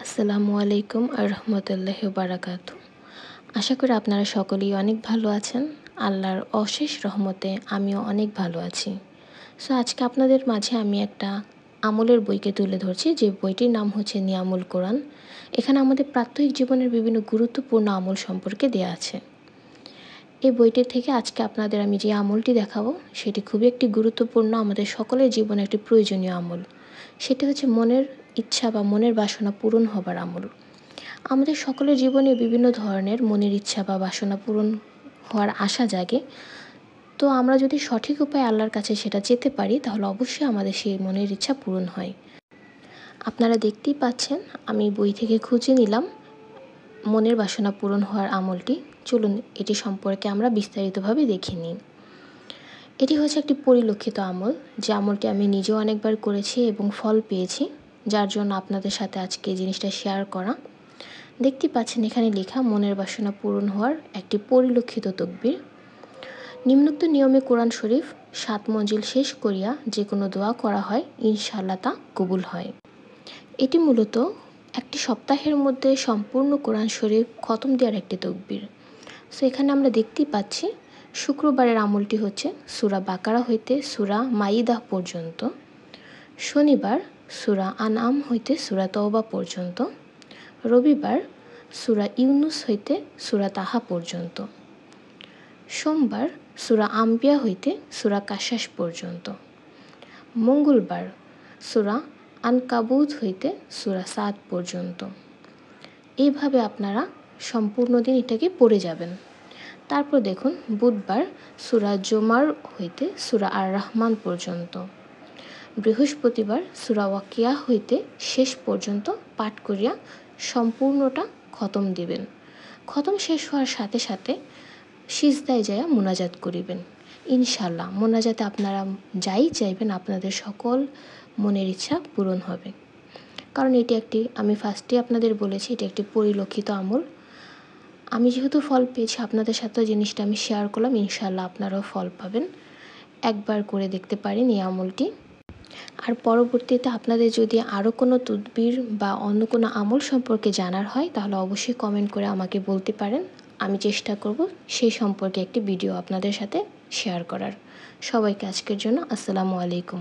আসসালামু আলাইকুম আর রহমতুল্লাহি ওয়া বারাকাতুহু। আশা করি আপনারা সকলেই অনেক ভালো আছেন। আল্লাহর অশেষ রহমতে আমিও অনেক ভালো আছি। সো আজকে আপনাদের মাঝে আমি একটা আমলের বইকে তুলে ধরছি, যে বইটির নাম হচ্ছে নিয়ামুল কোরআন। এখানে আমাদের প্রাত্যহিক জীবনের বিভিন্ন গুরুত্বপূর্ণ আমল সম্পর্কে দেয়া আছে। এই বইটির থেকে আজকে আপনাদের আমি যে আমলটি দেখাবো সেটি খুবই একটি গুরুত্বপূর্ণ, আমাদের সকলের জীবনে একটি প্রয়োজনীয় আমল। সেটি হচ্ছে মনের ইচ্ছা বা মনের বাসনা পূরণ হবার আমল। আমাদের সকলের জীবনে বিভিন্ন ধরনের মনের ইচ্ছা বা বাসনা পূরণ হওয়ার আশা জাগে। তো আমরা যদি সঠিক উপায়ে আল্লাহর কাছে সেটা চেতে পারি, তাহলে অবশ্যই আমাদের সেই মনের ইচ্ছা পূরণ হয়। আপনারা দেখতেই পাচ্ছেন, আমি বই থেকে খুঁজে নিলাম মনের বাসনা পূরণ হওয়ার আমলটি। চলুন এটি সম্পর্কে আমরা বিস্তারিতভাবে দেখে নিই। এটি হচ্ছে একটি পরিলক্ষিত আমল, যে আমলটি আমি নিজেও অনেকবার করেছি এবং ফল পেয়েছি, যার জন্য আপনাদের সাথে আজকে এই জিনিসটা শেয়ার করা। দেখতে পাচ্ছেন এখানে লেখা মনের বাসনা পূরণ হওয়ার একটি পরিলক্ষিত তকবির। নিম্নোক্ত নিয়মে কোরআন শরীফ 7 মঞ্জিল শেষ করিয়া যে কোনো দোয়া করা হয়, ইনশাআল্লাহ তা কবুল হয়। এটি মূলত একটি সপ্তাহের মধ্যে সম্পূর্ণ কোরআন শরীফ খতম দেওয়ার একটি তকবির। সো এখানে আমরা দেখতেই পাচ্ছি শুক্রবারের আমলটি হচ্ছে সূরা বাকারা হইতে সূরা মাইদা পর্যন্ত, শনিবার সূরা আনআম হইতে সূরা তওবা পর্যন্ত, রবিবার সূরা ইউনুস হইতে সূরা তাহা পর্যন্ত, সোমবার সূরা আম্বিয়া হইতে সূরা কাসাস পর্যন্ত, মঙ্গলবার সূরা আনকাবুত হইতে সূরা সাদ পর্যন্ত। এইভাবে আপনারা সম্পূর্ণ দিন এটাকে পড়ে যাবেন। তারপর দেখুন বুধবার সূরা জুমার হইতে সূরা আর রহমান পর্যন্ত, বৃহস্পতিবার সূরা ওয়াকিয়া হইতে শেষ পর্যন্ত পাঠ করিয়া সম্পূর্ণটা খতম দিবেন। খতম শেষ হওয়ার সাথে সাথে সিজদায় যাইয়া মোনাজাত করিবেন। ইনশাআল্লাহ মোনাজাতে আপনারা যাই চাইবেন আপনাদের সকল মনের ইচ্ছা পূরণ হবে। কারণ এটি একটি, আমি ফার্স্টে আপনাদের বলেছি, এটি একটি পরিলক্ষিত আমল। আমি যেহেতু ফল পেয়েছি, আপনাদের সাথেও জিনিসটা আমি শেয়ার করলাম। ইনশাআল্লাহ আপনারাও ফল পাবেন। একবার করে দেখতে পারেন এই আমলটি। আর পরবর্তীতে আপনাদের যদি আরও কোনো তদবির বা অন্য কোনো আমল সম্পর্কে জানার হয়, তাহলে অবশ্যই কমেন্ট করে আমাকে বলতে পারেন। আমি চেষ্টা করব সেই সম্পর্কে একটি ভিডিও আপনাদের সাথে শেয়ার করার। সবাইকে আজকের জন্য আসসালামু আলাইকুম।